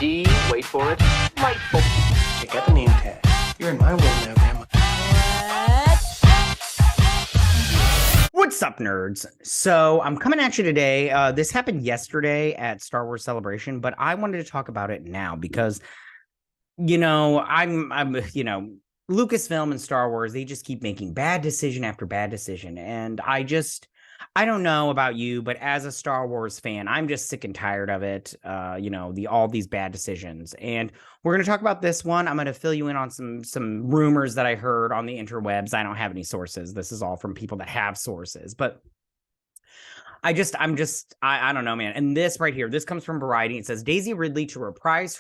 D, wait for it, delightful. Check out the name tag. You're in my world now, Grandma. What's up, nerds? So I'm coming at you today. This happened yesterday at Star Wars Celebration, but I wanted to talk about it now because, I'm Lucasfilm and Star Wars, they just keep making bad decision after bad decision. And I don't know about you, but as a Star Wars fan, I'm just sick and tired of it. All these bad decisions. And we're going to talk about this one. I'm going to fill you in on some rumors that I heard on the interwebs. I don't have any sources. This is all from people that have sources, but I don't know, man. And this right here, this comes from Variety. It says Daisy Ridley to reprise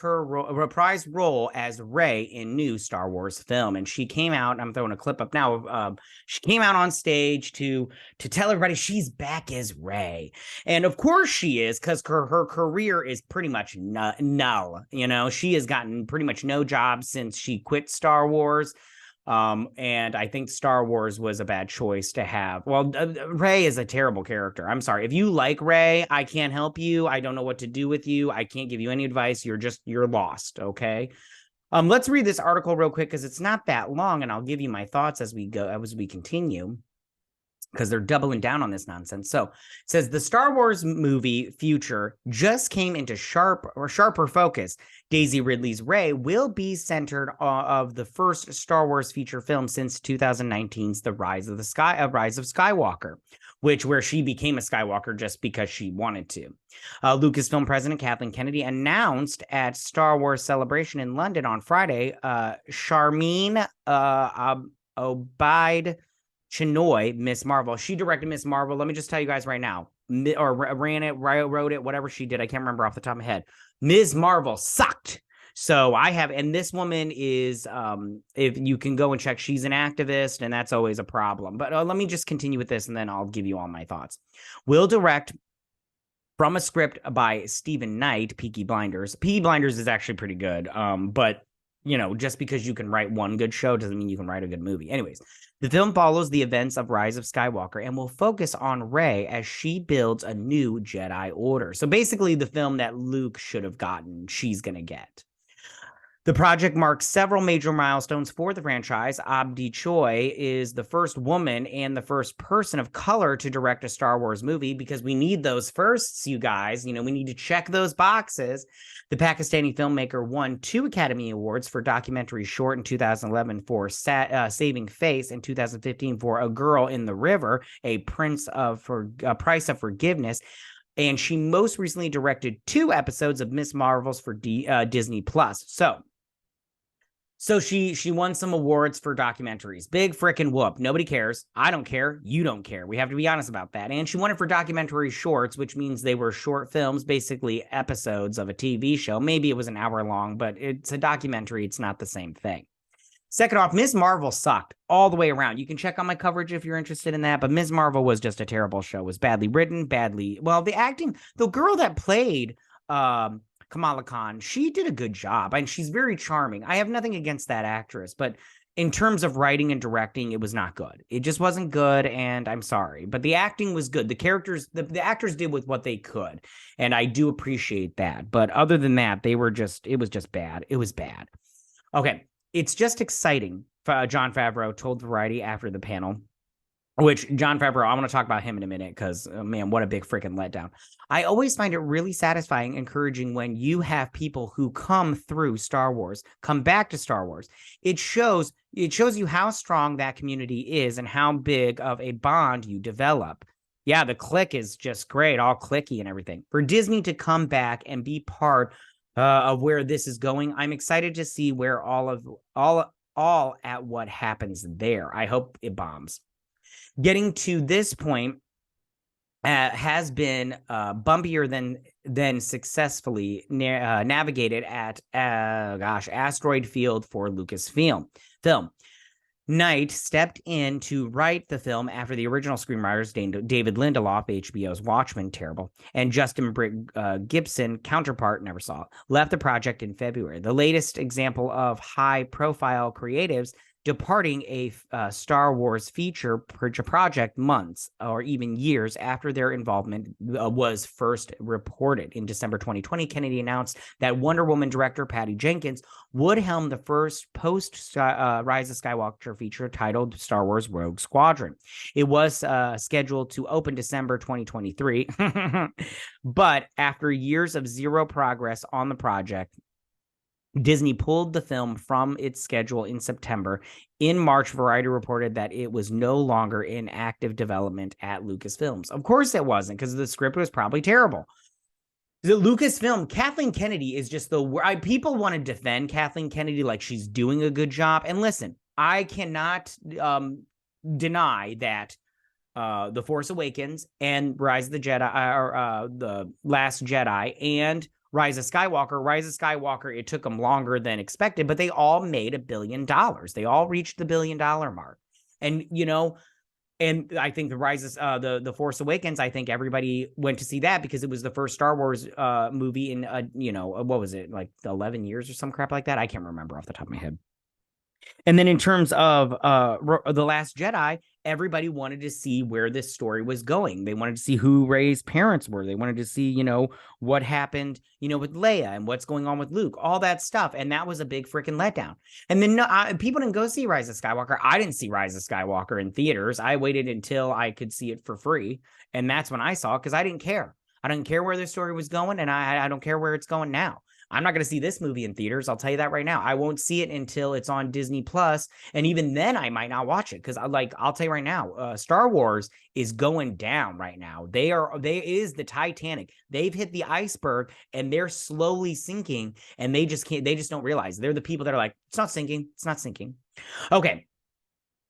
role as Rey in new Star Wars film. And she came out, I'm throwing a clip up now. She came out on stage to tell everybody she's back as Rey. And of course she is, because her career is pretty much null. She has gotten pretty much no job since she quit Star Wars. And I think Star Wars was a bad choice to have. Well, Rey is a terrible character. I'm sorry. If you like Rey, I can't help you. I don't know what to do with you. I can't give you any advice. You're lost. Okay. Let's read this article real quick because it's not that long, and I'll give you my thoughts as we continue, because they're doubling down on this nonsense. So it says the Star Wars movie future just came into sharper focus. Daisy Ridley's Rey will be centered of the first Star Wars feature film since 2019's The Rise of Skywalker, where she became a Skywalker just because she wanted to. Lucasfilm president Kathleen Kennedy announced at Star Wars Celebration in London on Friday, Sharmeen Obaid Chinoy, Miss Marvel. She directed Miss Marvel. Let me just tell you guys right now, or ran it, wrote it, whatever she did. I can't remember off the top of my head. Ms. Marvel sucked. So and this woman is, if you can go and check, she's an activist, and that's always a problem. But let me just continue with this, and then I'll give you all my thoughts. Will direct from a script by Stephen Knight, Peaky Blinders. Peaky Blinders is actually pretty good, but just because you can write one good show doesn't mean you can write a good movie. Anyways, the film follows the events of Rise of Skywalker and will focus on Rey as she builds a new Jedi Order. So basically the film that Luke should have gotten, she's going to get. The project marks several major milestones for the franchise. Abdi Choi is the first woman and the first person of color to direct a Star Wars movie, because we need those firsts, you guys. We need to check those boxes. The Pakistani filmmaker won 2 Academy Awards for documentary short in 2011 for Saving Face, and 2015 for A Girl in the River, a Price of Forgiveness. And she most recently directed 2 episodes of Miss Marvels for Disney Plus. So she won some awards for documentaries. Big frickin' whoop. Nobody cares. I don't care. You don't care. We have to be honest about that. And she won it for documentary shorts, which means they were short films, basically episodes of a TV show. Maybe it was an hour long, but it's a documentary. It's not the same thing. Second off, Ms. Marvel sucked all the way around. You can check on my coverage if you're interested in that, but Ms. Marvel was just a terrible show. It was badly written, the acting, the girl that played Kamala Khan, she did a good job, and she's very charming. I have nothing against that actress, but in terms of writing and directing, it was not good. It just wasn't good, and I'm sorry. But the acting was good. The characters, the actors did with what they could, and I do appreciate that. But other than that, it was just bad. It was bad. Okay. It's just exciting, Jon Favreau told Variety after the panel, which Jon Favreau, I want to talk about him in a minute because, man, what a big freaking letdown. I always find it really satisfying, encouraging when you have people who come through Star Wars, come back to Star Wars. It shows you how strong that community is and how big of a bond you develop. Yeah, the click is just great, all clicky and everything. For Disney to come back and be part of where this is going, I'm excited to see where all at what happens there. I hope it bombs. Getting to this point has been bumpier than successfully navigated at Asteroid Field for Lucasfilm. Knight stepped in to write the film after the original screenwriters, David Lindelof, HBO's Watchmen, terrible, and Justin Britt Gibson, counterpart, never saw it, left the project in February. The latest example of high-profile creatives departing a Star Wars feature project months or even years after their involvement was first reported. In December 2020, Kennedy announced that Wonder Woman director Patty Jenkins would helm the first post Rise of Skywalker feature titled Star Wars Rogue Squadron. It was scheduled to open December 2023, but after years of zero progress on the project, Disney pulled the film from its schedule in September. In March, Variety reported that it was no longer in active development at Lucasfilms. Of course it wasn't, because the script was probably terrible. The Lucasfilm, Kathleen Kennedy is just people want to defend Kathleen Kennedy like she's doing a good job. And listen, I cannot deny that The Force Awakens and Rise of the Jedi, or The Last Jedi, and Rise of Skywalker, it took them longer than expected, but they all made $1 billion. They all reached the $1 billion mark. And, you know, and I think the Force Awakens, I think everybody went to see that because it was the first Star Wars movie in, what was it, like 11 years or some crap like that? I can't remember off the top of my head. And then in terms of The Last Jedi, everybody wanted to see where this story was going. They wanted to see who Rey's parents were. They wanted to see, what happened, with Leia and what's going on with Luke, all that stuff. And that was a big freaking letdown. And then people didn't go see Rise of Skywalker. I didn't see Rise of Skywalker in theaters. I waited until I could see it for free. And that's when I saw it, because I didn't care. I didn't care where the story was going, and I don't care where it's going now. I'm not going to see this movie in theaters. I'll tell you that right now. I won't see it until it's on Disney Plus. And even then I might not watch it, because I'll tell you right now, Star Wars is going down right now. They is the Titanic. They've hit the iceberg and they're slowly sinking, and they just don't realize. They're the people that are like, it's not sinking. It's not sinking. Okay.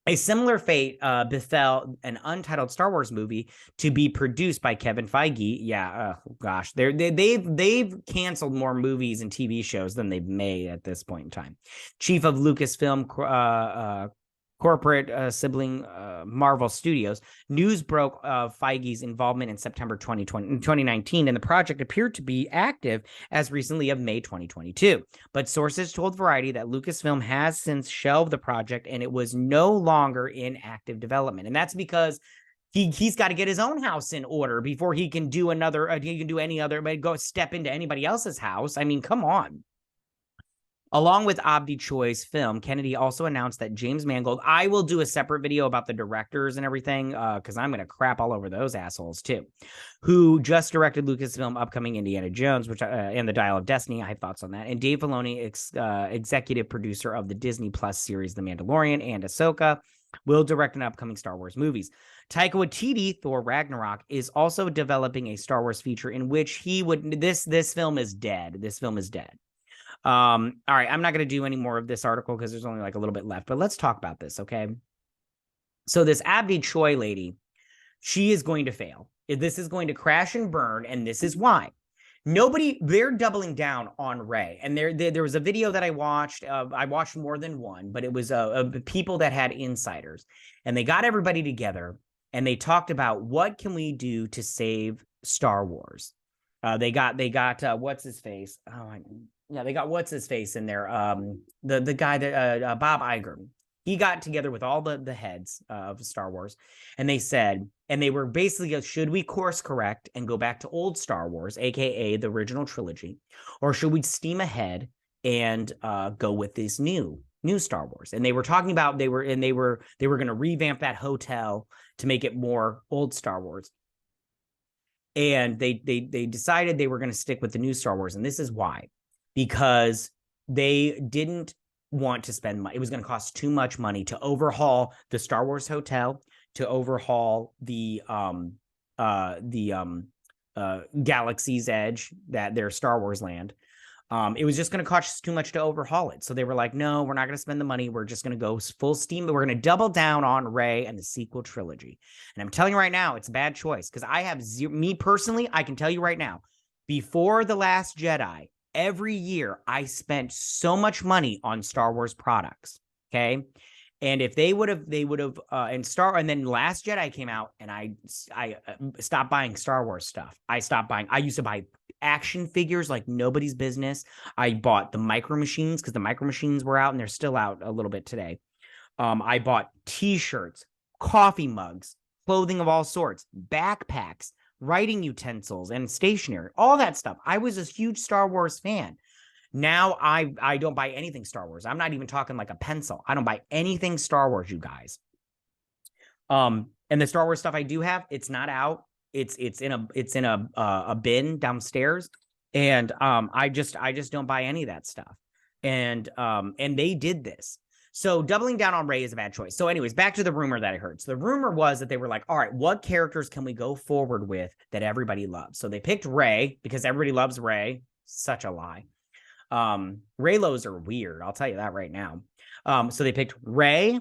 A similar fate befell an untitled Star Wars movie to be produced by Kevin Feige. Yeah, gosh, they've canceled more movies and TV shows than they've made at this point in time. Chief of Lucasfilm corporate sibling Marvel Studios, news broke of Feige's involvement in September 2019, and the project appeared to be active as recently of May 2022. But sources told Variety that Lucasfilm has since shelved the project and it was no longer in active development. And that's because he's got to get his own house in order before he can do any other, but go step into anybody else's house. I mean, come on. Along with Abdi Choi's film, Kennedy also announced that James Mangold, I will do a separate video about the directors and everything, because I'm going to crap all over those assholes too, who just directed Lucasfilm upcoming Indiana Jones, and The Dial of Destiny. I have thoughts on that. And Dave Filoni, executive producer of the Disney Plus series The Mandalorian and Ahsoka, will direct an upcoming Star Wars movies. Taika Waititi, Thor Ragnarok, is also developing a Star Wars feature in which this film is dead. This film is dead. All right, I'm not going to do any more of this article because there's only like a little bit left, but let's talk about this, okay? So this Abdi Choi lady, she is going to fail. This is going to crash and burn, and this is why. They're doubling down on Rey. And there was a video that I watched more than one, but it was people that had insiders, and they got everybody together and they talked about what can we do to save Star Wars. They got what's his face? They got what's his face in there. The guy that Bob Iger. He got together with all the heads of Star Wars, and they said, and they were basically, should we course correct and go back to old Star Wars, aka the original trilogy, or should we steam ahead and go with this new Star Wars? And they were talking about they were going to revamp that hotel to make it more old Star Wars. And they decided they were going to stick with the new Star Wars, and this is why. Because they didn't want to spend money. It was going to cost too much money to overhaul the Star Wars hotel, to overhaul the Galaxy's Edge, that their Star Wars land. It was just going to cost too much to overhaul it. So they were like, no, we're not going to spend the money. We're just going to go full steam. We're going to double down on Rey and the sequel trilogy. And I'm telling you right now, it's a bad choice, because I have me personally, I can tell you right now, before The Last Jedi, every year I spent so much money on Star Wars products. Okay. And if they would have, and then Last Jedi came out, and I stopped buying Star Wars stuff. I used to buy action figures like nobody's business. I bought the Micro Machines because the Micro Machines were out, and they're still out a little bit today. I bought t-shirts, coffee mugs, clothing of all sorts, backpacks, writing utensils, and stationery, all that stuff. I was a huge Star Wars fan. Now I don't buy anything Star Wars. I'm not even talking like a pencil. I don't buy anything Star Wars, you guys. And the Star Wars stuff I do have, it's not out. It's in a bin downstairs. And I just don't buy any of that stuff. And they did this. So doubling down on Rey is a bad choice. So anyways, back to the rumor that I heard. So the rumor was that they were like, all right, what characters can we go forward with that everybody loves? So they picked Rey because everybody loves Rey. Such a lie. Reylos are weird. I'll tell you that right now. So they picked Rey.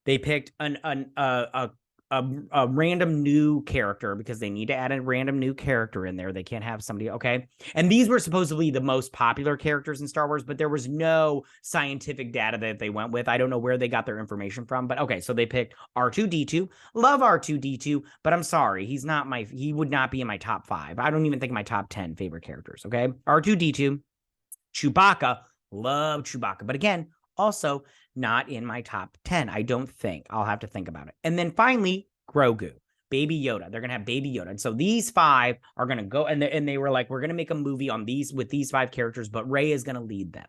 They picked a random new character because they need to add a random new character in there. They can't have somebody, okay? And these were supposedly the most popular characters in Star Wars, but there was no scientific data that they went with. I don't know where they got their information from, but okay, so they picked R2-D2. Love R2-D2, but I'm sorry, he would not be in my top 5. I don't even think my top 10 favorite characters, okay? R2-D2, Chewbacca, love Chewbacca, but again, also not in my top 10. I don't think. I'll have to think about it. And then finally, Grogu, Baby Yoda. They're going to have Baby Yoda. And so these 5 are going to go, and they were like, we're going to make a movie on with these 5 characters, but Rey is going to lead them.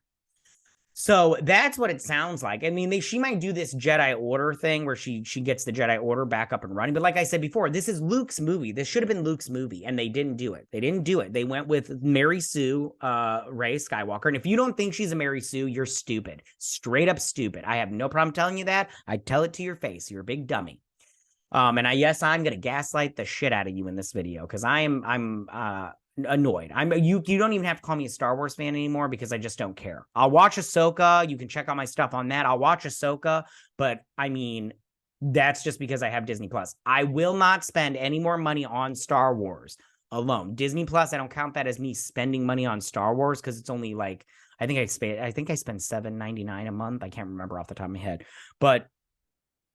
So that's what it sounds like. I mean, she might do this Jedi Order thing where she gets the Jedi Order back up and running. But like I said before, this is Luke's movie. This should have been Luke's movie, and they didn't do it. They didn't do it. They went with Mary Sue, Rey Skywalker. And if you don't think she's a Mary Sue, you're stupid. Straight up stupid. I have no problem telling you that. I tell it to your face. You're a big dummy. And yes, I'm gonna gaslight the shit out of you in this video because I'm annoyed. You don't even have to call me a Star Wars fan anymore because I just don't care. I'll watch Ahsoka. You can check out my stuff on that. I'll watch Ahsoka, but I mean, that's just because I have Disney Plus. I will not spend any more money on Star Wars alone. Disney Plus, I don't count that as me spending money on Star Wars because it's only like I think I spend $7.99 a month. I can't remember off the top of my head. But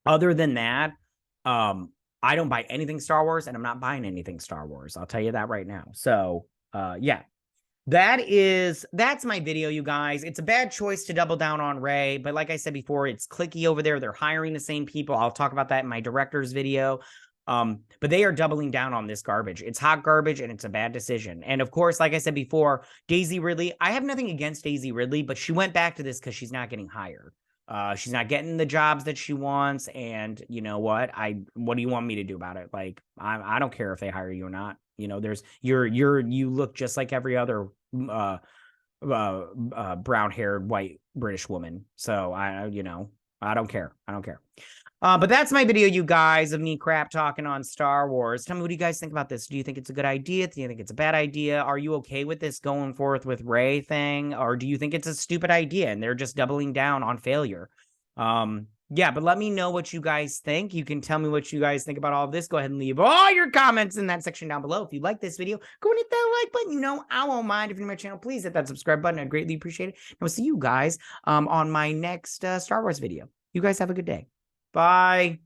other than that, I don't buy anything Star Wars, and I'm not buying anything Star Wars. I'll tell you that right now. So, yeah, that's my video, you guys. It's a bad choice to double down on Rey, but like I said before, it's clicky over there. They're hiring the same people. I'll talk about that in my director's video. But they are doubling down on this garbage. It's hot garbage, and it's a bad decision. And of course, like I said before, Daisy Ridley, I have nothing against Daisy Ridley, but she went back to this because she's not getting hired. She's not getting the jobs that she wants, and you know what? What do you want me to do about it? Like, I don't care if they hire you or not. You know, you look just like every other brown-haired white British woman. So I don't care. I don't care. But that's my video, you guys, of me crap talking on Star Wars. Tell me, what do you guys think about this? Do you think it's a good idea? Do you think it's a bad idea? Are you okay with this going forth with Rey thing? Or do you think it's a stupid idea and they're just doubling down on failure? Yeah, but let me know what you guys think. You can tell me what you guys think about all of this. Go ahead and leave all your comments in that section down below. If you like this video, go and hit that like button. You know, I won't mind. If you're new to my channel, please hit that subscribe button. I'd greatly appreciate it. And we'll see you guys on my next Star Wars video. You guys have a good day. Bye.